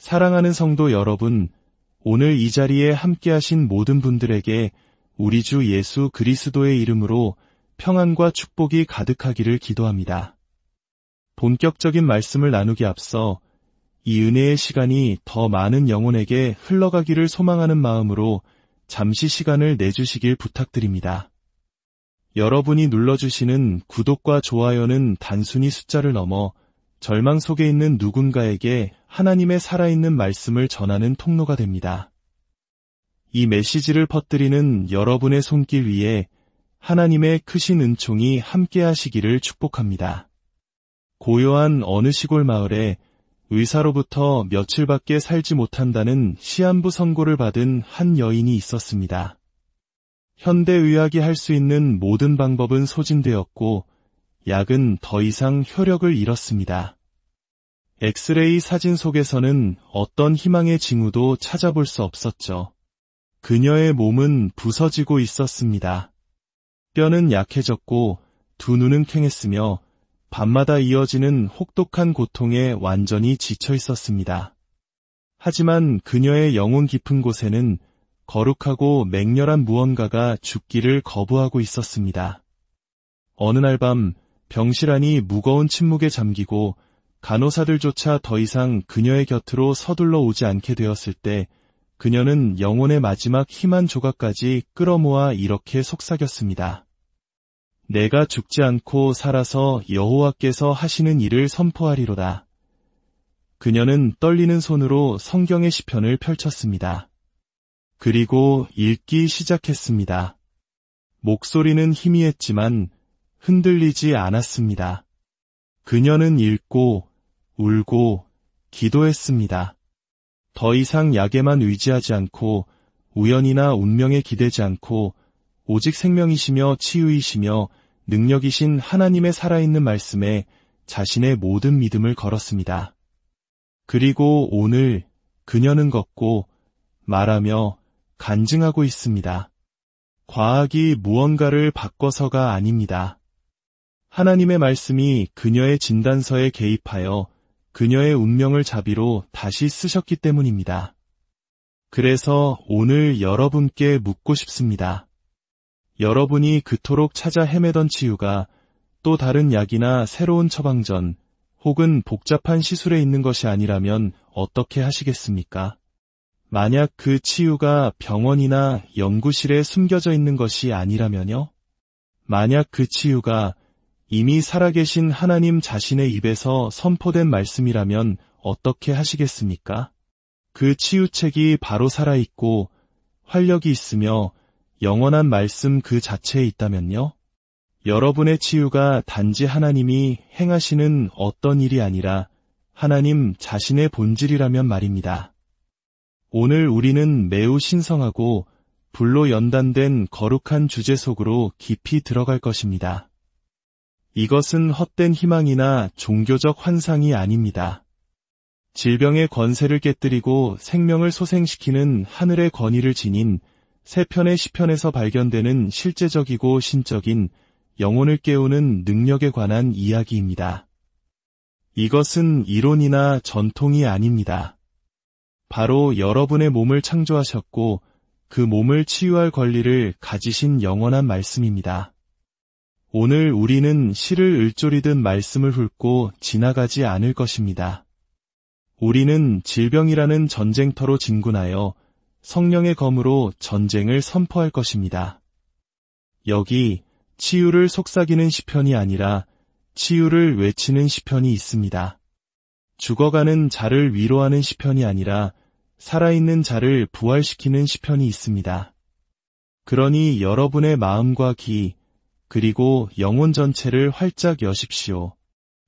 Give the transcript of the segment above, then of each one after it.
사랑하는 성도 여러분, 오늘 이 자리에 함께하신 모든 분들에게 우리 주 예수 그리스도의 이름으로 평안과 축복이 가득하기를 기도합니다. 본격적인 말씀을 나누기 앞서 이 은혜의 시간이 더 많은 영혼에게 흘러가기를 소망하는 마음으로 잠시 시간을 내주시길 부탁드립니다. 여러분이 눌러주시는 구독과 좋아요는 단순히 숫자를 넘어 절망 속에 있는 누군가에게 하나님의 살아있는 말씀을 전하는 통로가 됩니다. 이 메시지를 퍼뜨리는 여러분의 손길 위에 하나님의 크신 은총이 함께하시기를 축복합니다. 고요한 어느 시골 마을에 의사로부터 며칠밖에 살지 못한다는 시한부 선고를 받은 한 여인이 있었습니다. 현대의학이 할 수 있는 모든 방법은 소진되었고 약은 더 이상 효력을 잃었습니다. 엑스레이 사진 속에서는 어떤 희망의 징후도 찾아볼 수 없었죠. 그녀의 몸은 부서지고 있었습니다. 뼈는 약해졌고 두 눈은 퀭했으며 밤마다 이어지는 혹독한 고통에 완전히 지쳐 있었습니다. 하지만 그녀의 영혼 깊은 곳에는 거룩하고 맹렬한 무언가가 죽기를 거부하고 있었습니다. 어느 날 밤 병실 안이 무거운 침묵에 잠기고 간호사들조차 더 이상 그녀의 곁으로 서둘러 오지 않게 되었을 때 그녀는 영혼의 마지막 힘 한 조각까지 끌어모아 이렇게 속삭였습니다. 내가 죽지 않고 살아서 여호와께서 하시는 일을 선포하리로다. 그녀는 떨리는 손으로 성경의 시편을 펼쳤습니다. 그리고 읽기 시작했습니다. 목소리는 희미했지만 흔들리지 않았습니다. 그녀는 읽고 울고 기도했습니다. 더 이상 약에만 의지하지 않고 우연이나 운명에 기대지 않고 오직 생명이시며 치유이시며 능력이신 하나님의 살아있는 말씀에 자신의 모든 믿음을 걸었습니다. 그리고 오늘 그녀는 걷고 말하며 간증하고 있습니다. 과학이 무언가를 바꿔서가 아닙니다. 하나님의 말씀이 그녀의 진단서에 개입하여 그녀의 운명을 자비로 다시 쓰셨기 때문입니다. 그래서 오늘 여러분께 묻고 싶습니다. 여러분이 그토록 찾아 헤매던 치유가 또 다른 약이나 새로운 처방전 혹은 복잡한 시술에 있는 것이 아니라면 어떻게 하시겠습니까? 만약 그 치유가 병원이나 연구실에 숨겨져 있는 것이 아니라면요? 만약 그 치유가 이미 살아계신 하나님 자신의 입에서 선포된 말씀이라면 어떻게 하시겠습니까? 그 치유책이 바로 살아있고 활력이 있으며 영원한 말씀 그 자체에 있다면요? 여러분의 치유가 단지 하나님이 행하시는 어떤 일이 아니라 하나님 자신의 본질이라면 말입니다. 오늘 우리는 매우 신성하고 불로 연단된 거룩한 주제 속으로 깊이 들어갈 것입니다. 이것은 헛된 희망이나 종교적 환상이 아닙니다. 질병의 권세를 깨뜨리고 생명을 소생시키는 하늘의 권위를 지닌 세 편의 시편에서 발견되는 실제적이고 신적인 영혼을 깨우는 능력에 관한 이야기입니다. 이것은 이론이나 전통이 아닙니다. 바로 여러분의 몸을 창조하셨고 그 몸을 치유할 권리를 가지신 영원한 말씀입니다. 오늘 우리는 실을 을조리듯 말씀을 훑고 지나가지 않을 것입니다. 우리는 질병이라는 전쟁터로 진군하여 성령의 검으로 전쟁을 선포할 것입니다. 여기 치유를 속삭이는 시편이 아니라 치유를 외치는 시편이 있습니다. 죽어가는 자를 위로하는 시편이 아니라 살아있는 자를 부활시키는 시편이 있습니다. 그러니 여러분의 마음과 귀, 그리고 영혼 전체를 활짝 여십시오.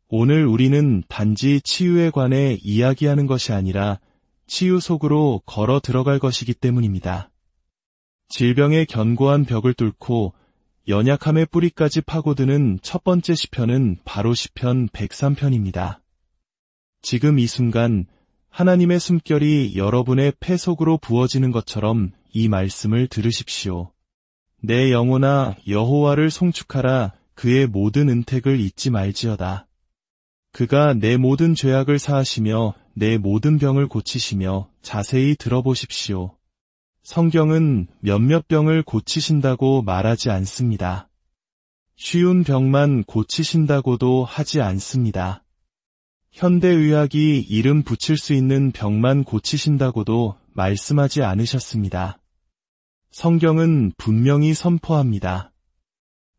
오늘 우리는 단지 치유에 관해 이야기하는 것이 아니라 치유 속으로 걸어 들어갈 것이기 때문입니다. 질병의 견고한 벽을 뚫고 연약함의 뿌리까지 파고드는 첫 번째 시편은 바로 시편 103편입니다. 지금 이 순간 하나님의 숨결이 여러분의 폐 속으로 부어지는 것처럼 이 말씀을 들으십시오. 내 영혼아 여호와를 송축하라. 그의 모든 은택을 잊지 말지어다. 그가 내 모든 죄악을 사하시며 내 모든 병을 고치시며 자세히 들어보십시오. 성경은 몇몇 병을 고치신다고 말하지 않습니다. 쉬운 병만 고치신다고도 하지 않습니다. 현대의학이 이름 붙일 수 있는 병만 고치신다고도 말씀하지 않으셨습니다. 성경은 분명히 선포합니다.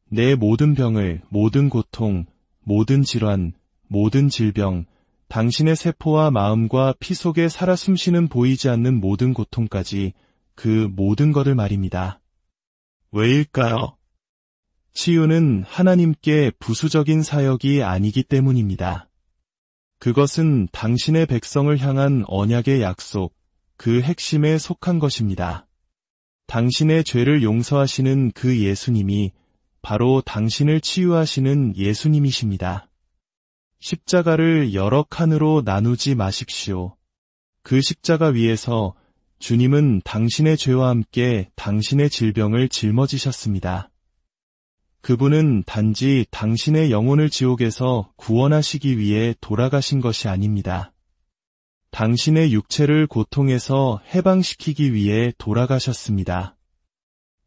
내 모든 병을, 모든 고통, 모든 질환, 모든 질병, 당신의 세포와 마음과 피 속에 살아 숨쉬는 보이지 않는 모든 고통까지 그 모든 것을 말입니다. 왜일까요? 치유는 하나님께 부수적인 사역이 아니기 때문입니다. 그것은 당신의 백성을 향한 언약의 약속, 그 핵심에 속한 것입니다. 당신의 죄를 용서하시는 그 예수님이 바로 당신을 치유하시는 예수님이십니다. 십자가를 여러 칸으로 나누지 마십시오. 그 십자가 위에서 주님은 당신의 죄와 함께 당신의 질병을 짊어지셨습니다. 그분은 단지 당신의 영혼을 지옥에서 구원하시기 위해 돌아가신 것이 아닙니다. 당신의 육체를 고통에서 해방시키기 위해 돌아가셨습니다.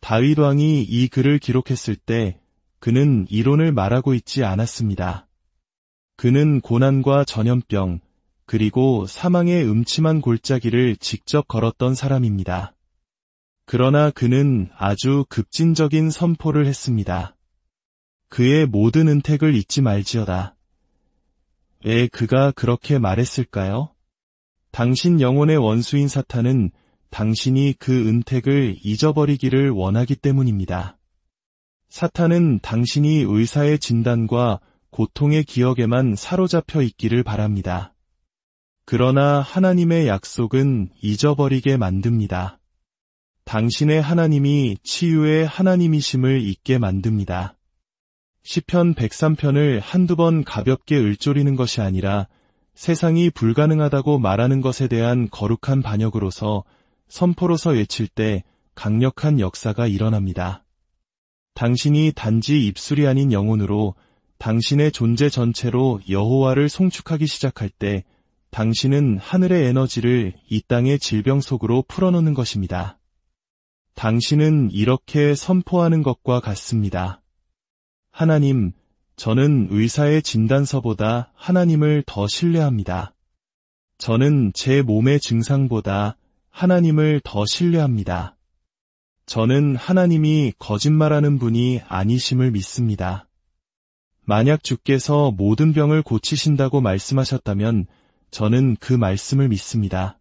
다윗 왕이 이 글을 기록했을 때 그는 이론을 말하고 있지 않았습니다. 그는 고난과 전염병, 그리고 사망의 음침한 골짜기를 직접 걸었던 사람입니다. 그러나 그는 아주 급진적인 선포를 했습니다. 그의 모든 은택을 잊지 말지어다. 왜 그가 그렇게 말했을까요? 당신 영혼의 원수인 사탄은 당신이 그 은택을 잊어버리기를 원하기 때문입니다. 사탄은 당신이 의사의 진단과 고통의 기억에만 사로잡혀 있기를 바랍니다. 그러나 하나님의 약속은 잊어버리게 만듭니다. 당신의 하나님이 치유의 하나님이심을 잊게 만듭니다. 시편 103편을 한두 번 가볍게 읊조리는 것이 아니라 세상이 불가능하다고 말하는 것에 대한 거룩한 반역으로서 선포로서 외칠 때 강력한 역사가 일어납니다. 당신이 단지 입술이 아닌 영혼으로 당신의 존재 전체로 여호와를 송축하기 시작할 때 당신은 하늘의 에너지를 이 땅의 질병 속으로 풀어놓는 것입니다. 당신은 이렇게 선포하는 것과 같습니다. 하나님, 저는 의사의 진단서보다 하나님을 더 신뢰합니다. 저는 제 몸의 증상보다 하나님을 더 신뢰합니다. 저는 하나님이 거짓말하는 분이 아니심을 믿습니다. 만약 주께서 모든 병을 고치신다고 말씀하셨다면 저는 그 말씀을 믿습니다.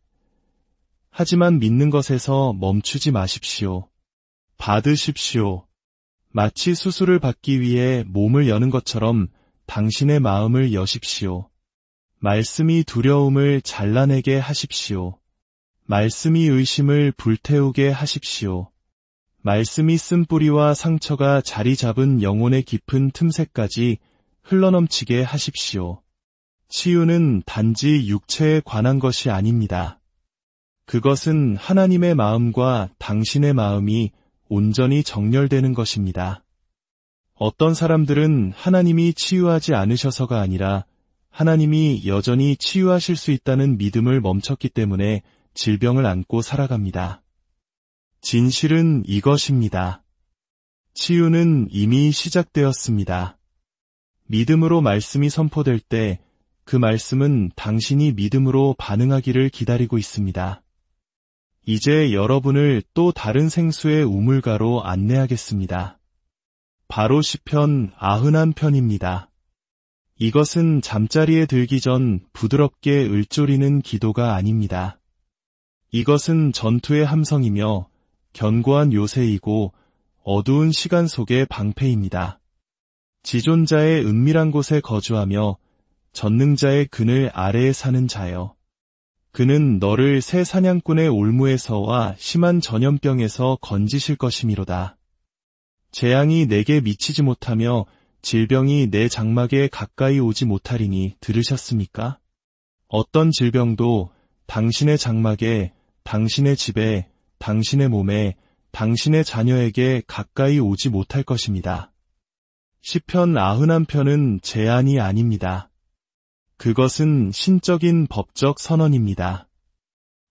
하지만 믿는 것에서 멈추지 마십시오. 받으십시오. 마치 수술을 받기 위해 몸을 여는 것처럼 당신의 마음을 여십시오. 말씀이 두려움을 잘라내게 하십시오. 말씀이 의심을 불태우게 하십시오. 말씀이 쓴 뿌리와 상처가 자리 잡은 영혼의 깊은 틈새까지 흘러넘치게 하십시오. 치유는 단지 육체에 관한 것이 아닙니다. 그것은 하나님의 마음과 당신의 마음이 온전히 정렬되는 것입니다. 어떤 사람들은 하나님이 치유하지 않으셔서가 아니라 하나님이 여전히 치유하실 수 있다는 믿음을 멈췄기 때문에 질병을 안고 살아갑니다. 진실은 이것입니다. 치유는 이미 시작되었습니다. 믿음으로 말씀이 선포될 때 그 말씀은 당신이 믿음으로 반응하기를 기다리고 있습니다. 이제 여러분을 또 다른 생수의 우물가로 안내하겠습니다. 바로 시편 91편입니다. 이것은 잠자리에 들기 전 부드럽게 읊조리는 기도가 아닙니다. 이것은 전투의 함성이며 견고한 요새이고 어두운 시간 속의 방패입니다. 지존자의 은밀한 곳에 거주하며 전능자의 그늘 아래에 사는 자여. 그는 너를 새 사냥꾼의 올무에서와 심한 전염병에서 건지실 것이미로다. 재앙이 내게 미치지 못하며 질병이 내 장막에 가까이 오지 못하리니 들으셨습니까? 어떤 질병도 당신의 장막에, 당신의 집에, 당신의 몸에, 당신의 자녀에게 가까이 오지 못할 것입니다. 시편 91편은 제안이 아닙니다. 그것은 신적인 법적 선언입니다.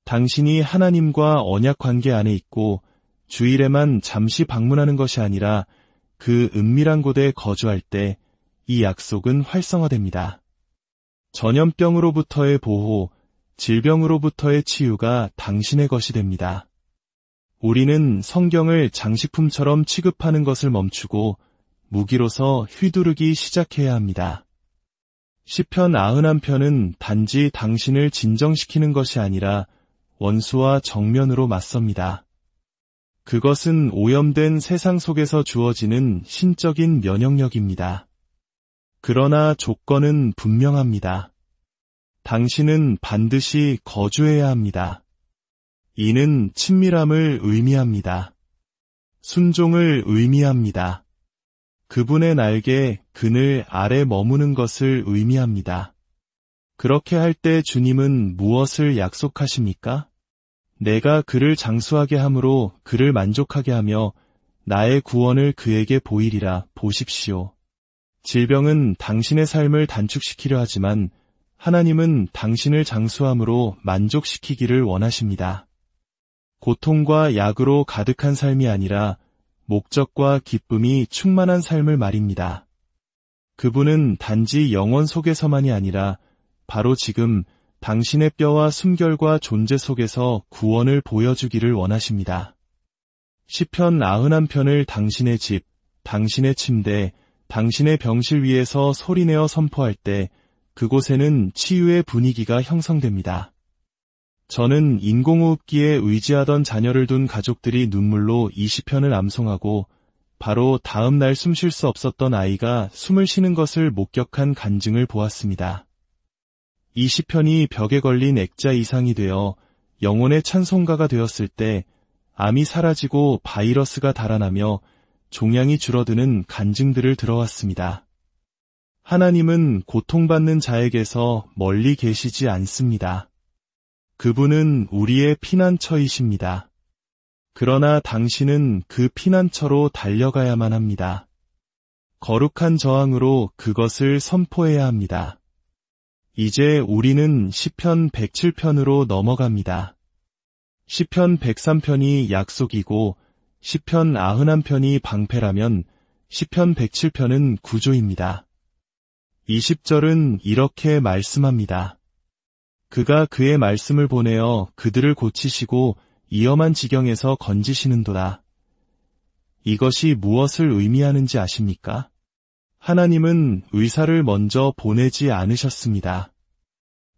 당신이 하나님과 언약 관계 안에 있고 주일에만 잠시 방문하는 것이 아니라 그 은밀한 곳에 거주할 때 이 약속은 활성화됩니다. 전염병으로부터의 보호, 질병으로부터의 치유가 당신의 것이 됩니다. 우리는 성경을 장식품처럼 취급하는 것을 멈추고 무기로서 휘두르기 시작해야 합니다. 시편 91편은 단지 당신을 진정시키는 것이 아니라 원수와 정면으로 맞섭니다. 그것은 오염된 세상 속에서 주어지는 신적인 면역력입니다. 그러나 조건은 분명합니다. 당신은 반드시 거주해야 합니다. 이는 친밀함을 의미합니다. 순종을 의미합니다. 그분의 날개, 그늘 아래 머무는 것을 의미합니다. 그렇게 할 때 주님은 무엇을 약속하십니까? 내가 그를 장수하게 함으로 그를 만족하게 하며 나의 구원을 그에게 보이리라. 보십시오. 질병은 당신의 삶을 단축시키려 하지만 하나님은 당신을 장수함으로 만족시키기를 원하십니다. 고통과 약으로 가득한 삶이 아니라 목적과 기쁨이 충만한 삶을 말입니다. 그분은 단지 영혼 속에서만이 아니라 바로 지금 당신의 뼈와 숨결과 존재 속에서 구원을 보여주기를 원하십니다. 시편 91편을 당신의 집, 당신의 침대, 당신의 병실 위에서 소리내어 선포할 때 그곳에는 치유의 분위기가 형성됩니다. 저는 인공호흡기에 의지하던 자녀를 둔 가족들이 눈물로 이 시편을 암송하고 바로 다음 날 숨 쉴 수 없었던 아이가 숨을 쉬는 것을 목격한 간증을 보았습니다. 이 시편이 벽에 걸린 액자 이상이 되어 영혼의 찬송가가 되었을 때 암이 사라지고 바이러스가 달아나며 종양이 줄어드는 간증들을 들어왔습니다. 하나님은 고통받는 자에게서 멀리 계시지 않습니다. 그분은 우리의 피난처이십니다. 그러나 당신은 그 피난처로 달려가야만 합니다. 거룩한 저항으로 그것을 선포해야 합니다. 이제 우리는 시편 107편으로 넘어갑니다. 시편 103편이 약속이고 시편 91편이 방패라면 시편 107편은 구조입니다. 20절은 이렇게 말씀합니다. 그가 그의 말씀을 보내어 그들을 고치시고 위험한 지경에서 건지시는도다. 이것이 무엇을 의미하는지 아십니까? 하나님은 의사를 먼저 보내지 않으셨습니다.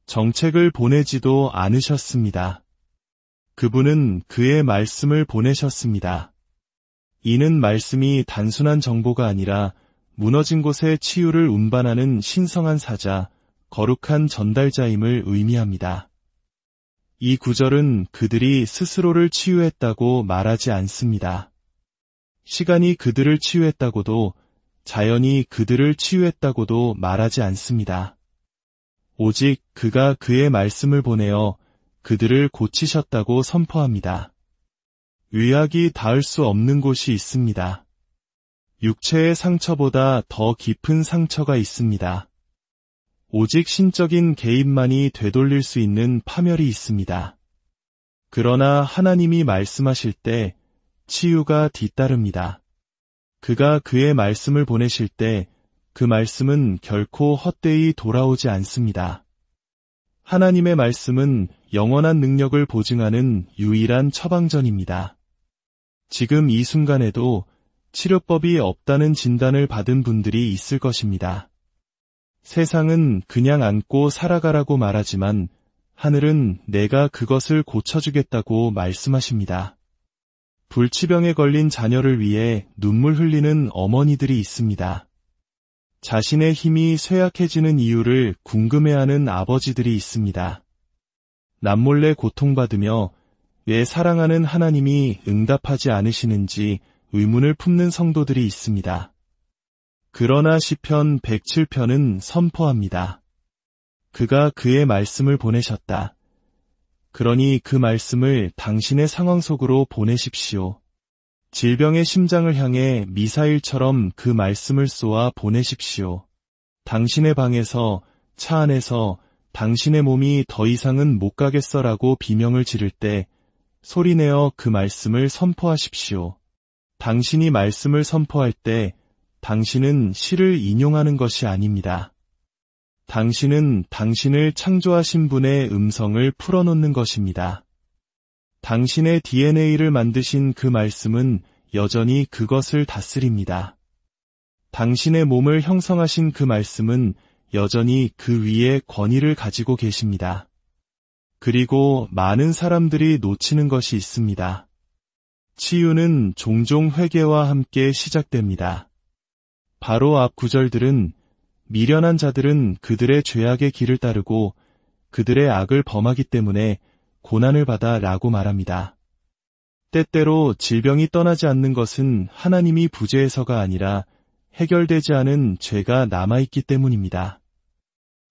정책을 보내지도 않으셨습니다. 그분은 그의 말씀을 보내셨습니다. 이는 말씀이 단순한 정보가 아니라 무너진 곳에 치유를 운반하는 신성한 사자, 거룩한 전달자임을 의미합니다. 이 구절은 그들이 스스로를 치유했다고 말하지 않습니다. 시간이 그들을 치유했다고도 자연이 그들을 치유했다고도 말하지 않습니다. 오직 그가 그의 말씀을 보내어 그들을 고치셨다고 선포합니다. 의학이 닿을 수 없는 곳이 있습니다. 육체의 상처보다 더 깊은 상처가 있습니다. 오직 신적인 개입만이 되돌릴 수 있는 파멸이 있습니다. 그러나 하나님이 말씀하실 때 치유가 뒤따릅니다. 그가 그의 말씀을 보내실 때 그 말씀은 결코 헛되이 돌아오지 않습니다. 하나님의 말씀은 영원한 능력을 보증하는 유일한 처방전입니다. 지금 이 순간에도 치료법이 없다는 진단을 받은 분들이 있을 것입니다. 세상은 그냥 안고 살아가라고 말하지만 하늘은 내가 그것을 고쳐주겠다고 말씀하십니다. 불치병에 걸린 자녀를 위해 눈물 흘리는 어머니들이 있습니다. 자신의 힘이 쇠약해지는 이유를 궁금해하는 아버지들이 있습니다. 남몰래 고통받으며 왜 사랑하는 하나님이 응답하지 않으시는지 의문을 품는 성도들이 있습니다. 그러나 시편 107편은 선포합니다. 그가 그의 말씀을 보내셨다. 그러니 그 말씀을 당신의 상황 속으로 보내십시오. 질병의 심장을 향해 미사일처럼 그 말씀을 쏘아 보내십시오. 당신의 방에서, 차 안에서 당신의 몸이 더 이상은 못 가겠어라고 비명을 지를 때 소리내어 그 말씀을 선포하십시오. 당신이 말씀을 선포할 때 당신은 시를 인용하는 것이 아닙니다. 당신은 당신을 창조하신 분의 음성을 풀어놓는 것입니다. 당신의 DNA를 만드신 그 말씀은 여전히 그것을 다스립니다. 당신의 몸을 형성하신 그 말씀은 여전히 그 위에 권위를 가지고 계십니다. 그리고 많은 사람들이 놓치는 것이 있습니다. 치유는 종종 회개와 함께 시작됩니다. 바로 앞 구절들은 미련한 자들은 그들의 죄악의 길을 따르고 그들의 악을 범하기 때문에 고난을 받아 라고 말합니다. 때때로 질병이 떠나지 않는 것은 하나님이 부재해서가 아니라 해결되지 않은 죄가 남아있기 때문입니다.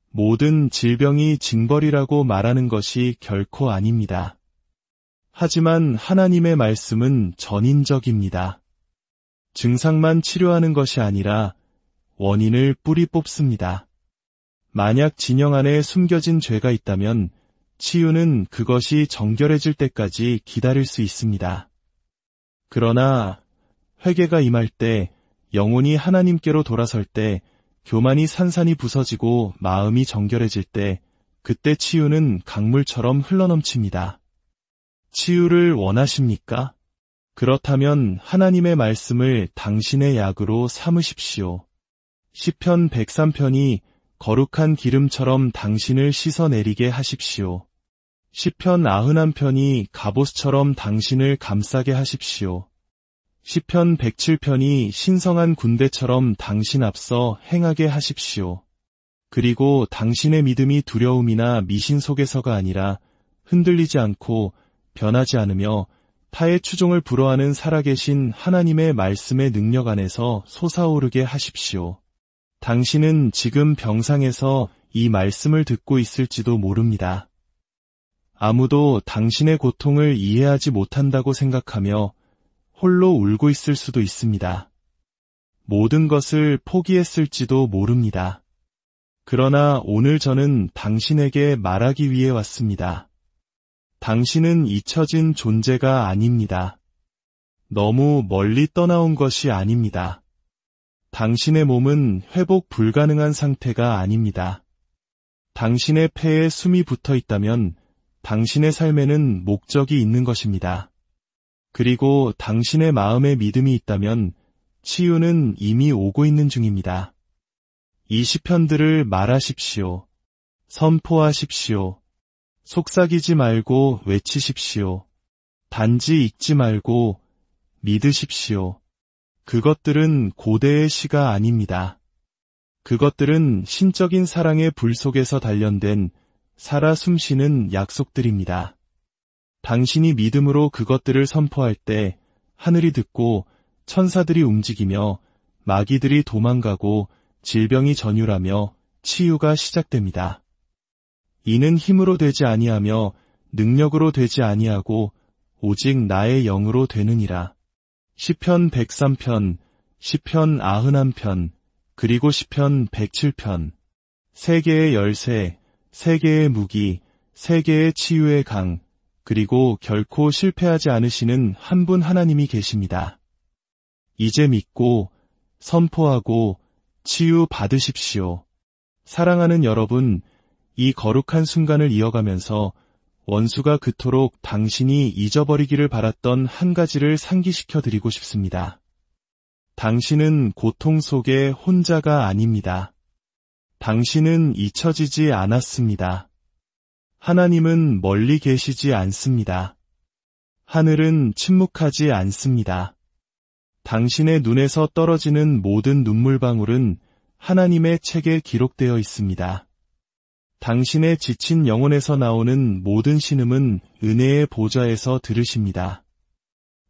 모든 질병이 징벌이라고 말하는 것이 결코 아닙니다. 하지만 하나님의 말씀은 전인적입니다. 증상만 치료하는 것이 아니라 원인을 뿌리 뽑습니다. 만약 진영 안에 숨겨진 죄가 있다면 치유는 그것이 정결해질 때까지 기다릴 수 있습니다. 그러나 회개가 임할 때, 영혼이 하나님께로 돌아설 때, 교만이 산산이 부서지고 마음이 정결해질 때, 그때 치유는 강물처럼 흘러넘칩니다. 치유를 원하십니까? 그렇다면 하나님의 말씀을 당신의 약으로 삼으십시오. 시편 103편이 거룩한 기름처럼 당신을 씻어내리게 하십시오. 시편 91편이 갑옷처럼 당신을 감싸게 하십시오. 시편 107편이 신성한 군대처럼 당신 앞서 행하게 하십시오. 그리고 당신의 믿음이 두려움이나 미신 속에서가 아니라 흔들리지 않고 변하지 않으며 타의 추종을 불허하는 살아계신 하나님의 말씀의 능력 안에서 솟아오르게 하십시오. 당신은 지금 병상에서 이 말씀을 듣고 있을지도 모릅니다. 아무도 당신의 고통을 이해하지 못한다고 생각하며 홀로 울고 있을 수도 있습니다. 모든 것을 포기했을지도 모릅니다. 그러나 오늘 저는 당신에게 말하기 위해 왔습니다. 당신은 잊혀진 존재가 아닙니다. 너무 멀리 떠나온 것이 아닙니다. 당신의 몸은 회복 불가능한 상태가 아닙니다. 당신의 폐에 숨이 붙어 있다면 당신의 삶에는 목적이 있는 것입니다. 그리고 당신의 마음에 믿음이 있다면 치유는 이미 오고 있는 중입니다. 이 시편들을 말하십시오. 선포하십시오. 속삭이지 말고 외치십시오. 단지 읽지 말고 믿으십시오. 그것들은 고대의 시가 아닙니다. 그것들은 신적인 사랑의 불 속에서 단련된 살아 숨쉬는 약속들입니다. 당신이 믿음으로 그것들을 선포할 때 하늘이 듣고 천사들이 움직이며 마귀들이 도망가고 질병이 전율하며 치유가 시작됩니다. 이는 힘으로 되지 아니하며 능력으로 되지 아니하고 오직 나의 영으로 되느니라. 시편 103편, 시편 91편, 그리고 시편 107편. 세 개의 열쇠, 세 개의 무기, 세 개의 치유의 강, 그리고 결코 실패하지 않으시는 한 분 하나님이 계십니다. 이제 믿고 선포하고 치유 받으십시오. 사랑하는 여러분, 이 거룩한 순간을 이어가면서 원수가 그토록 당신이 잊어버리기를 바랐던 한 가지를 상기시켜 드리고 싶습니다. 당신은 고통 속에 혼자가 아닙니다. 당신은 잊혀지지 않았습니다. 하나님은 멀리 계시지 않습니다. 하늘은 침묵하지 않습니다. 당신의 눈에서 떨어지는 모든 눈물방울은 하나님의 책에 기록되어 있습니다. 당신의 지친 영혼에서 나오는 모든 신음은 은혜의 보좌에서 들으십니다.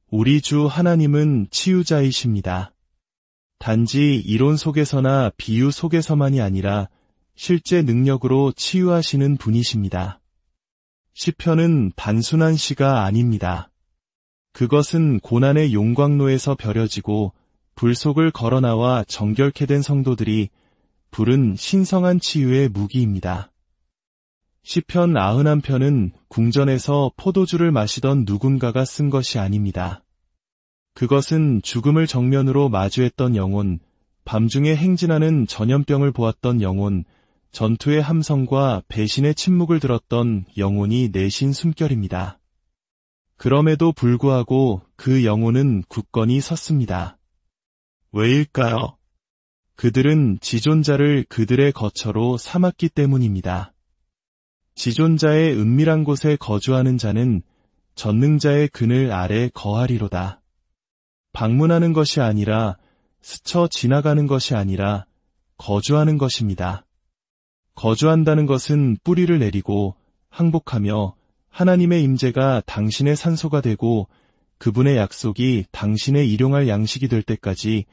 우리 주 하나님은 치유자이십니다. 단지 이론 속에서나 비유 속에서만이 아니라 실제 능력으로 치유하시는 분이십니다. 시편은 단순한 시가 아닙니다. 그것은 고난의 용광로에서 벼려지고 불 속을 걸어나와 정결케 된 성도들이 불은 신성한 치유의 무기입니다. 시편 91편은 궁전에서 포도주를 마시던 누군가가 쓴 것이 아닙니다. 그것은 죽음을 정면으로 마주했던 영혼, 밤중에 행진하는 전염병을 보았던 영혼, 전투의 함성과 배신의 침묵을 들었던 영혼이 내신 숨결입니다. 그럼에도 불구하고 그 영혼은 굳건히 섰습니다. 왜일까요? 그들은 지존자를 그들의 거처로 삼았기 때문입니다. 지존자의 은밀한 곳에 거주하는 자는 전능자의 그늘 아래 거하리로다. 방문하는 것이 아니라 스쳐 지나가는 것이 아니라 거주하는 것입니다. 거주한다는 것은 뿌리를 내리고 항복하며 하나님의 임재가 당신의 산소가 되고 그분의 약속이 당신의 일용할 양식이 될 때까지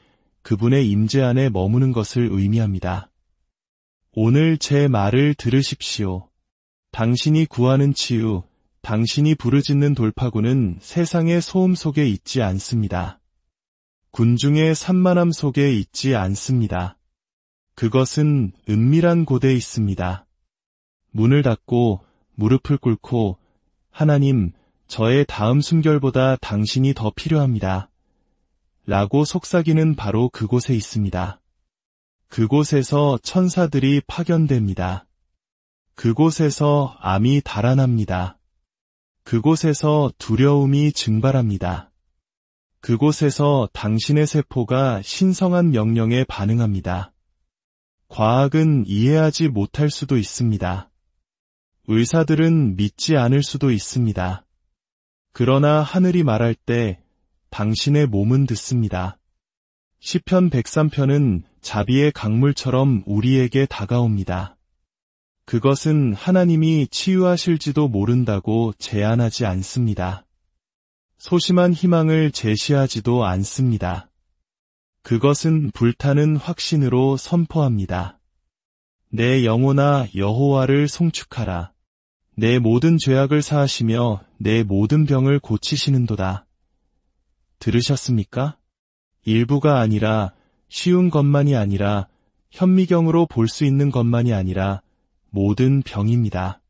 그분의 임재 안에 머무는 것을 의미합니다. 오늘 제 말을 들으십시오. 당신이 구하는 치유, 당신이 부르짖는 돌파구는 세상의 소음 속에 있지 않습니다. 군중의 산만함 속에 있지 않습니다. 그것은 은밀한 곳에 있습니다. 문을 닫고 무릎을 꿇고 하나님, 저의 다음 숨결보다 당신이 더 필요합니다. 라고 속삭이는 바로 그곳에 있습니다. 그곳에서 천사들이 파견됩니다. 그곳에서 암이 달아납니다. 그곳에서 두려움이 증발합니다. 그곳에서 당신의 세포가 신성한 명령에 반응합니다. 과학은 이해하지 못할 수도 있습니다. 의사들은 믿지 않을 수도 있습니다. 그러나 하늘이 말할 때 당신의 몸은 듣습니다. 시편 103편은 자비의 강물처럼 우리에게 다가옵니다. 그것은 하나님이 치유하실지도 모른다고 제안하지 않습니다. 소심한 희망을 제시하지도 않습니다. 그것은 불타는 확신으로 선포합니다. 내 영혼아 여호와를 송축하라. 내 모든 죄악을 사하시며 내 모든 병을 고치시는도다. 들으셨습니까? 일부가 아니라 쉬운 것만이 아니라 현미경으로 볼 수 있는 것만이 아니라 모든 병입니다.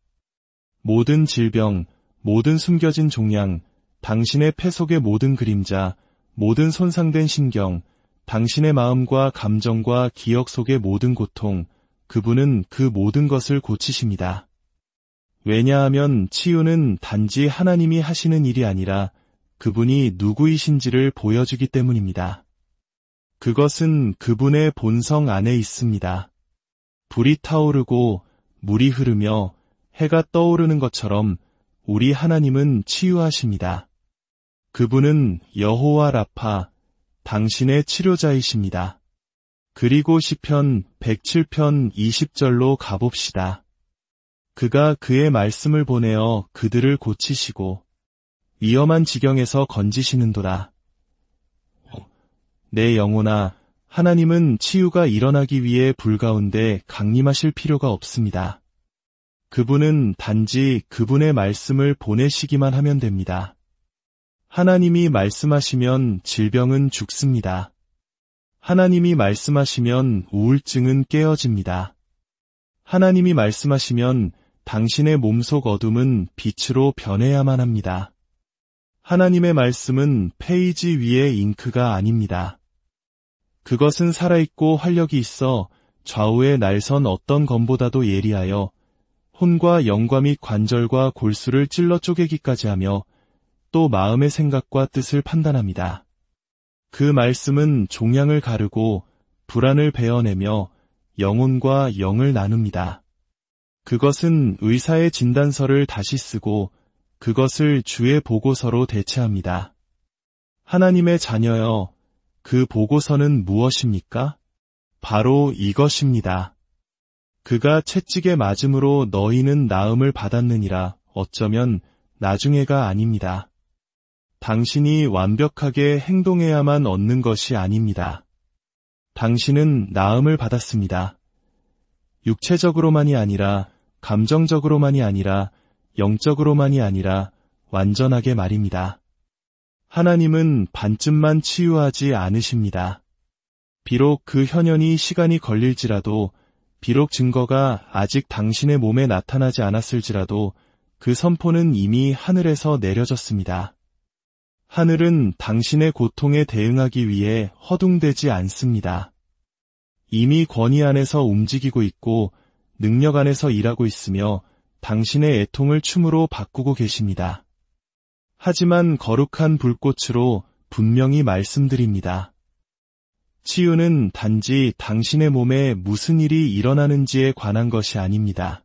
모든 질병, 모든 숨겨진 종양, 당신의 폐 속의 모든 그림자, 모든 손상된 신경, 당신의 마음과 감정과 기억 속의 모든 고통, 그분은 그 모든 것을 고치십니다. 왜냐하면 치유는 단지 하나님이 하시는 일이 아니라 그분이 누구이신지를 보여주기 때문입니다. 그것은 그분의 본성 안에 있습니다. 불이 타오르고 물이 흐르며 해가 떠오르는 것처럼 우리 하나님은 치유하십니다. 그분은 여호와 라파, 당신의 치료자이십니다. 그리고 시편 107편 20절로 가봅시다. 그가 그의 말씀을 보내어 그들을 고치시고 위험한 지경에서 건지시는도다. 내 영혼아, 하나님은 치유가 일어나기 위해 불 가운데 강림하실 필요가 없습니다. 그분은 단지 그분의 말씀을 보내시기만 하면 됩니다. 하나님이 말씀하시면 질병은 죽습니다. 하나님이 말씀하시면 우울증은 깨어집니다. 하나님이 말씀하시면 당신의 몸속 어둠은 빛으로 변해야만 합니다. 하나님의 말씀은 페이지 위의 잉크가 아닙니다. 그것은 살아있고 활력이 있어 좌우에 날선 어떤 검보다도 예리하여 혼과 영과 및 관절과 골수를 찔러 쪼개기까지 하며 또 마음의 생각과 뜻을 판단합니다. 그 말씀은 종양을 가르고 불안을 베어내며 영혼과 영을 나눕니다. 그것은 의사의 진단서를 다시 쓰고 그것을 주의 보고서로 대체합니다. 하나님의 자녀여, 그 보고서는 무엇입니까? 바로 이것입니다. 그가 채찍에 맞음으로 너희는 나음을 받았느니라. 어쩌면 나중에가 아닙니다. 당신이 완벽하게 행동해야만 얻는 것이 아닙니다. 당신은 나음을 받았습니다. 육체적으로만이 아니라 감정적으로만이 아니라 영적으로만이 아니라 완전하게 말입니다. 하나님은 반쯤만 치유하지 않으십니다. 비록 그 현현이 시간이 걸릴지라도, 비록 증거가 아직 당신의 몸에 나타나지 않았을지라도 그 선포는 이미 하늘에서 내려졌습니다. 하늘은 당신의 고통에 대응하기 위해 허둥대지 않습니다. 이미 권위 안에서 움직이고 있고 능력 안에서 일하고 있으며 당신의 애통을 춤으로 바꾸고 계십니다. 하지만 거룩한 불꽃으로 분명히 말씀드립니다. 치유는 단지 당신의 몸에 무슨 일이 일어나는지에 관한 것이 아닙니다.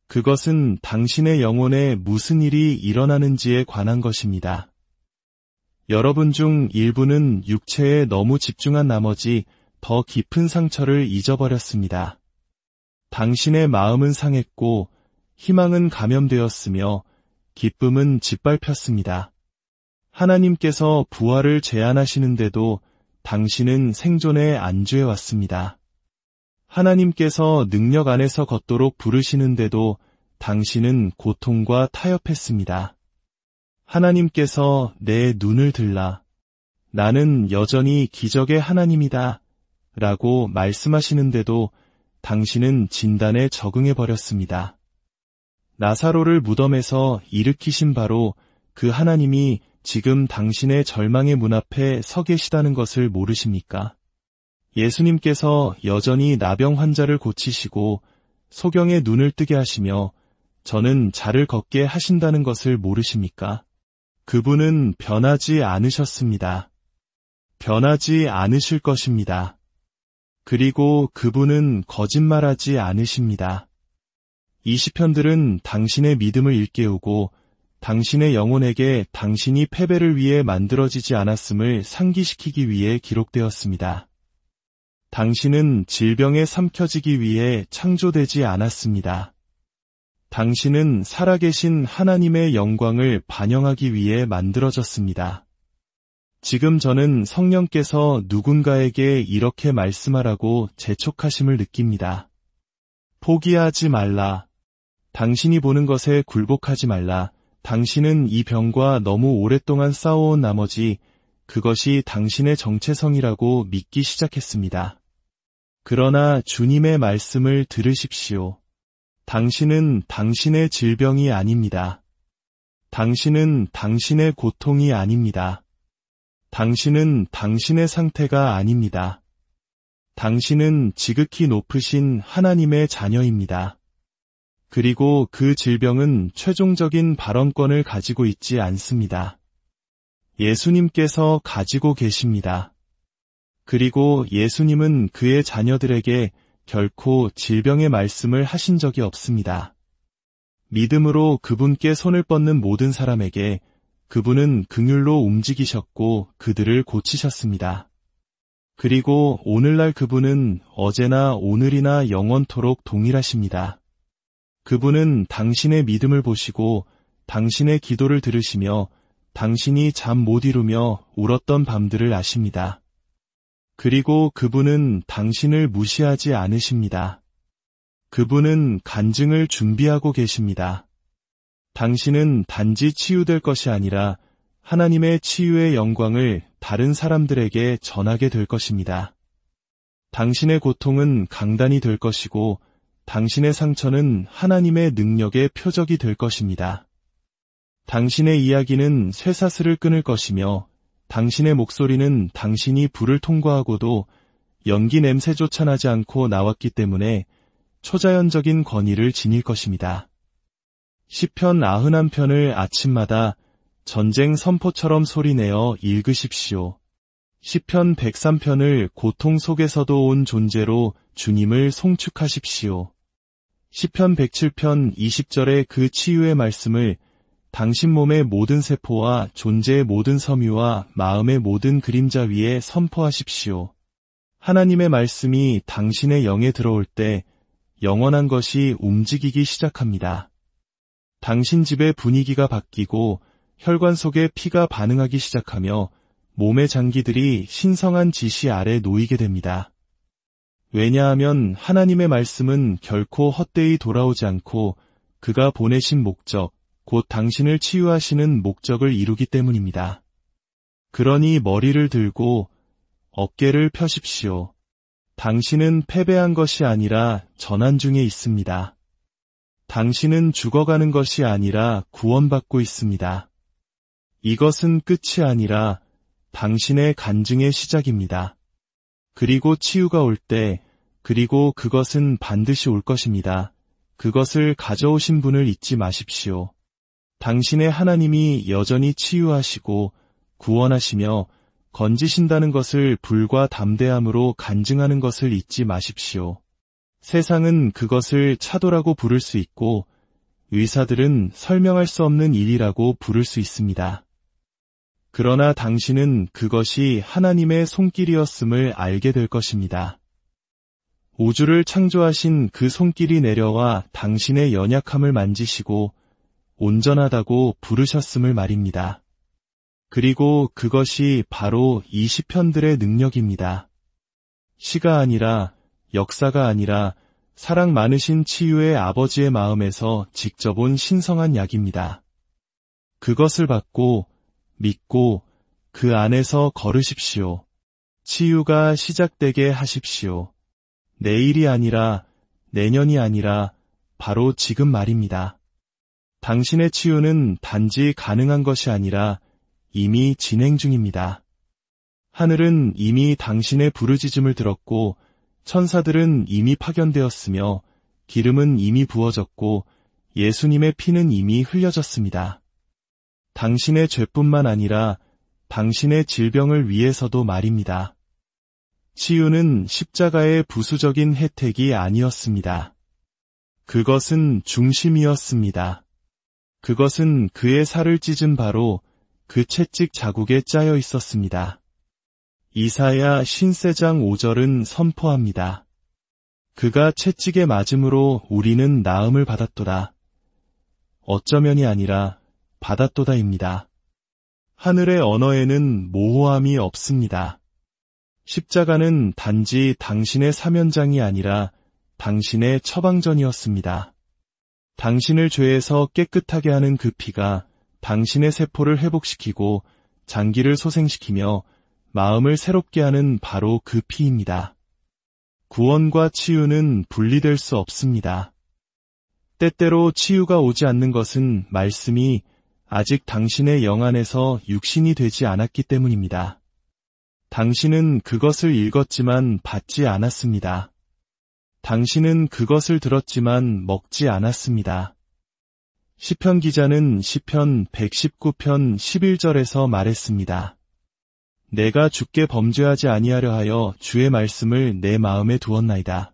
그것은 당신의 영혼에 무슨 일이 일어나는지에 관한 것입니다. 여러분 중 일부는 육체에 너무 집중한 나머지 더 깊은 상처를 잊어버렸습니다. 당신의 마음은 상했고 희망은 감염되었으며 기쁨은 짓밟혔습니다. 하나님께서 부활을 제안하시는데도 당신은 생존에 안주해 왔습니다. 하나님께서 능력 안에서 걷도록 부르시는데도 당신은 고통과 타협했습니다. 하나님께서 내 눈을 들라. 나는 여전히 기적의 하나님이다. 라고 말씀하시는데도 당신은 진단에 적응해버렸습니다. 나사로를 무덤에서 일으키신 바로 그 하나님이 지금 당신의 절망의 문 앞에 서 계시다는 것을 모르십니까? 예수님께서 여전히 나병 환자를 고치시고 소경의 눈을 뜨게 하시며 저는 자를 걷게 하신다는 것을 모르십니까? 그분은 변하지 않으셨습니다. 변하지 않으실 것입니다. 그리고 그분은 거짓말하지 않으십니다. 이 시편들은 당신의 믿음을 일깨우고 당신의 영혼에게 당신이 패배를 위해 만들어지지 않았음을 상기시키기 위해 기록되었습니다. 당신은 질병에 삼켜지기 위해 창조되지 않았습니다. 당신은 살아계신 하나님의 영광을 반영하기 위해 만들어졌습니다. 지금 저는 성령께서 누군가에게 이렇게 말씀하라고 재촉하심을 느낍니다. 포기하지 말라. 당신이 보는 것에 굴복하지 말라. 당신은 이 병과 너무 오랫동안 싸워온 나머지 그것이 당신의 정체성이라고 믿기 시작했습니다. 그러나 주님의 말씀을 들으십시오. 당신은 당신의 질병이 아닙니다. 당신은 당신의 고통이 아닙니다. 당신은 당신의 상태가 아닙니다. 당신은 지극히 높으신 하나님의 자녀입니다. 그리고 그 질병은 최종적인 발언권을 가지고 있지 않습니다. 예수님께서 가지고 계십니다. 그리고 예수님은 그의 자녀들에게 결코 질병의 말씀을 하신 적이 없습니다. 믿음으로 그분께 손을 뻗는 모든 사람에게 그분은 긍휼로 움직이셨고 그들을 고치셨습니다. 그리고 오늘날 그분은 어제나 오늘이나 영원토록 동일하십니다. 그분은 당신의 믿음을 보시고 당신의 기도를 들으시며 당신이 잠 못 이루며 울었던 밤들을 아십니다. 그리고 그분은 당신을 무시하지 않으십니다. 그분은 간증을 준비하고 계십니다. 당신은 단지 치유될 것이 아니라 하나님의 치유의 영광을 다른 사람들에게 전하게 될 것입니다. 당신의 고통은 강단이 될 것이고 당신의 상처는 하나님의 능력의 표적이 될 것입니다. 당신의 이야기는 쇠사슬을 끊을 것이며 당신의 목소리는 당신이 불을 통과하고도 연기 냄새조차 나지 않고 나왔기 때문에 초자연적인 권위를 지닐 것입니다. 시편 91편을 아침마다 전쟁 선포처럼 소리내어 읽으십시오. 시편 103편을 고통 속에서도 온 존재로 주님을 송축하십시오. 시편 107편 20절의 그 치유의 말씀을 당신 몸의 모든 세포와 존재의 모든 섬유와 마음의 모든 그림자 위에 선포하십시오. 하나님의 말씀이 당신의 영에 들어올 때 영원한 것이 움직이기 시작합니다. 당신 집의 분위기가 바뀌고 혈관 속의 피가 반응하기 시작하며 몸의 장기들이 신성한 지시 아래 놓이게 됩니다. 왜냐하면 하나님의 말씀은 결코 헛되이 돌아오지 않고 그가 보내신 목적, 곧 당신을 치유하시는 목적을 이루기 때문입니다. 그러니 머리를 들고 어깨를 펴십시오. 당신은 패배한 것이 아니라 전환 중에 있습니다. 당신은 죽어가는 것이 아니라 구원받고 있습니다. 이것은 끝이 아니라 당신의 간증의 시작입니다. 그리고 치유가 올 때, 그리고 그것은 반드시 올 것입니다. 그것을 가져오신 분을 잊지 마십시오. 당신의 하나님이 여전히 치유하시고 구원하시며 건지신다는 것을 불과 담대함으로 간증하는 것을 잊지 마십시오. 세상은 그것을 차도라고 부를 수 있고 의사들은 설명할 수 없는 일이라고 부를 수 있습니다. 그러나 당신은 그것이 하나님의 손길이었음을 알게 될 것입니다. 우주를 창조하신 그 손길이 내려와 당신의 연약함을 만지시고 온전하다고 부르셨음을 말입니다. 그리고 그것이 바로 이 시편들의 능력입니다. 시가 아니라 역사가 아니라 사랑 많으신 치유의 아버지의 마음에서 직접 온 신성한 약입니다. 그것을 받고 믿고 그 안에서 걸으십시오. 치유가 시작되게 하십시오. 내일이 아니라 내년이 아니라 바로 지금 말입니다. 당신의 치유는 단지 가능한 것이 아니라 이미 진행 중입니다. 하늘은 이미 당신의 부르짖음을 들었고 천사들은 이미 파견되었으며 기름은 이미 부어졌고 예수님의 피는 이미 흘려졌습니다. 당신의 죄뿐만 아니라 당신의 질병을 위해서도 말입니다. 치유는 십자가의 부수적인 혜택이 아니었습니다. 그것은 중심이었습니다. 그것은 그의 살을 찢은 바로 그 채찍 자국에 짜여 있었습니다. 이사야 54장 5절은 선포합니다. 그가 채찍에 맞음으로 우리는 나음을 받았도다. 어쩌면이 아니라 받았도다입니다. 하늘의 언어에는 모호함이 없습니다. 십자가는 단지 당신의 사면장이 아니라 당신의 처방전이었습니다. 당신을 죄에서 깨끗하게 하는 그 피가 당신의 세포를 회복시키고 장기를 소생시키며 마음을 새롭게 하는 바로 그 피입니다. 구원과 치유는 분리될 수 없습니다. 때때로 치유가 오지 않는 것은 말씀이 아직 당신의 영 안에서 육신이 되지 않았기 때문입니다. 당신은 그것을 읽었지만 받지 않았습니다. 당신은 그것을 들었지만 먹지 않았습니다. 시편 기자는 시편 119편 11절에서 말했습니다. 내가 주께 범죄하지 아니하려 하여 주의 말씀을 내 마음에 두었나이다.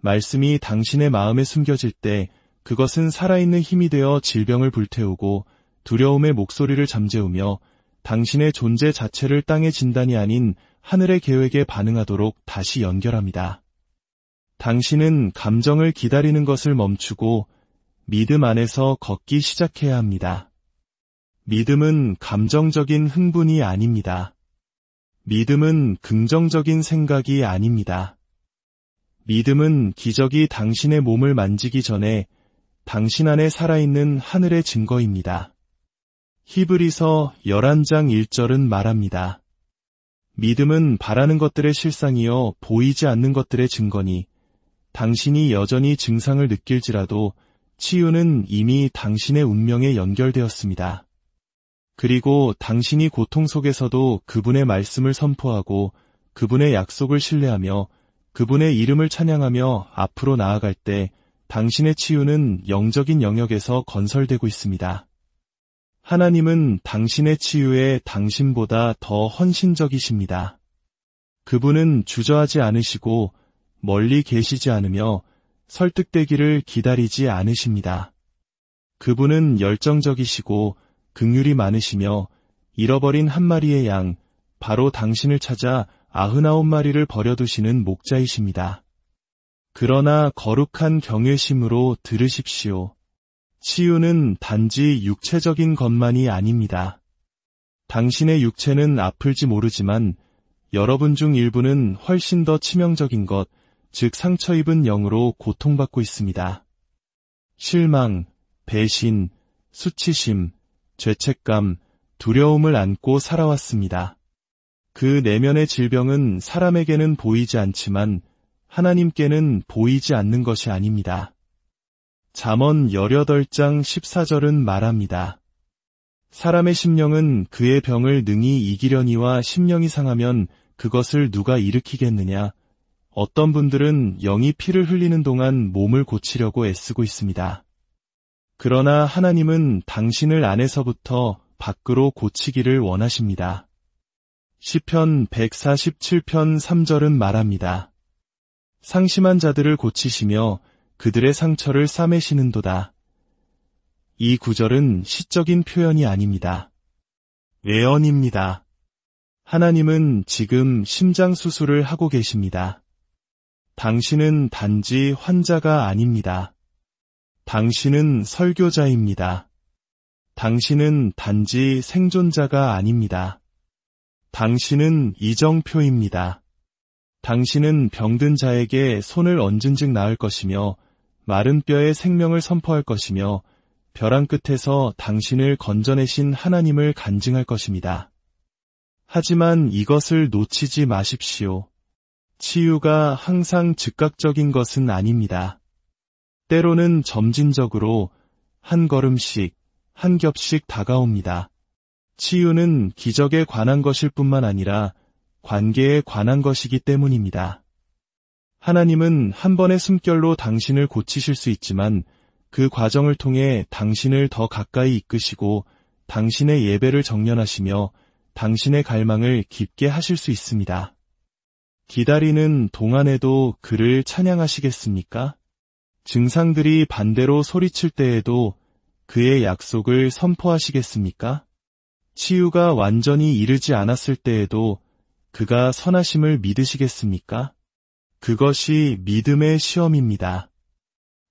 말씀이 당신의 마음에 숨겨질 때 그것은 살아있는 힘이 되어 질병을 불태우고 두려움의 목소리를 잠재우며 당신의 존재 자체를 땅의 진단이 아닌 하늘의 계획에 반응하도록 다시 연결합니다. 당신은 감정을 기다리는 것을 멈추고 믿음 안에서 걷기 시작해야 합니다. 믿음은 감정적인 흥분이 아닙니다. 믿음은 긍정적인 생각이 아닙니다. 믿음은 기적이 당신의 몸을 만지기 전에 당신 안에 살아있는 하늘의 증거입니다. 히브리서 11장 1절은 말합니다. 믿음은 바라는 것들의 실상이요 보이지 않는 것들의 증거니 당신이 여전히 증상을 느낄지라도 치유는 이미 당신의 운명에 연결되었습니다. 그리고 당신이 고통 속에서도 그분의 말씀을 선포하고 그분의 약속을 신뢰하며 그분의 이름을 찬양하며 앞으로 나아갈 때 당신의 치유는 영적인 영역에서 건설되고 있습니다. 하나님은 당신의 치유에 당신보다 더 헌신적이십니다. 그분은 주저하지 않으시고 멀리 계시지 않으며 설득되기를 기다리지 않으십니다. 그분은 열정적이시고 긍휼이 많으시며 잃어버린 한 마리의 양, 바로 당신을 찾아 99마리를 버려두시는 목자이십니다. 그러나 거룩한 경외심으로 들으십시오. 치유는 단지 육체적인 것만이 아닙니다. 당신의 육체는 아플지 모르지만 여러분 중 일부는 훨씬 더 치명적인 것, 즉 상처 입은 영으로 고통받고 있습니다. 실망, 배신, 수치심, 죄책감, 두려움을 안고 살아왔습니다. 그 내면의 질병은 사람에게는 보이지 않지만 하나님께는 보이지 않는 것이 아닙니다. 잠언 18장 14절은 말합니다. 사람의 심령은 그의 병을 능히 이기려니와 심령이 상하면 그것을 누가 일으키겠느냐. 어떤 분들은 영이 피를 흘리는 동안 몸을 고치려고 애쓰고 있습니다. 그러나 하나님은 당신을 안에서부터 밖으로 고치기를 원하십니다. 시편 147편 3절은 말합니다. 상심한 자들을 고치시며 그들의 상처를 싸매시는도다. 이 구절은 시적인 표현이 아닙니다. 예언입니다. 하나님은 지금 심장 수술을 하고 계십니다. 당신은 단지 환자가 아닙니다. 당신은 설교자입니다. 당신은 단지 생존자가 아닙니다. 당신은 이정표입니다. 당신은 병든 자에게 손을 얹은 즉 나을 것이며 마른 뼈에 생명을 선포할 것이며 벼랑 끝에서 당신을 건져내신 하나님을 간증할 것입니다. 하지만 이것을 놓치지 마십시오. 치유가 항상 즉각적인 것은 아닙니다. 때로는 점진적으로 한 걸음씩, 한 겹씩 다가옵니다. 치유는 기적에 관한 것일 뿐만 아니라 관계에 관한 것이기 때문입니다. 하나님은 한 번의 숨결로 당신을 고치실 수 있지만 그 과정을 통해 당신을 더 가까이 이끄시고 당신의 예배를 정련하시며 당신의 갈망을 깊게 하실 수 있습니다. 기다리는 동안에도 그를 찬양하시겠습니까? 증상들이 반대로 소리칠 때에도 그의 약속을 선포하시겠습니까? 치유가 완전히 이르지 않았을 때에도 그가 선하심을 믿으시겠습니까? 그것이 믿음의 시험입니다.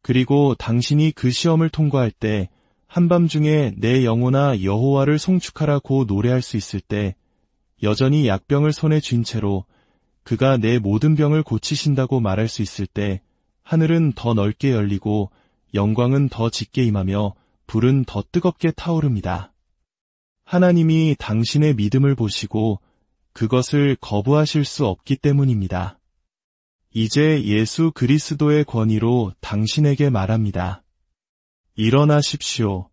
그리고 당신이 그 시험을 통과할 때 한밤중에 내 영혼아 여호와를 송축하라고 노래할 수 있을 때 여전히 약병을 손에 쥔 채로 그가 내 모든 병을 고치신다고 말할 수 있을 때 하늘은 더 넓게 열리고 영광은 더 짙게 임하며 불은 더 뜨겁게 타오릅니다. 하나님이 당신의 믿음을 보시고 그것을 거부하실 수 없기 때문입니다. 이제 예수 그리스도의 권위로 당신에게 말합니다. 일어나십시오.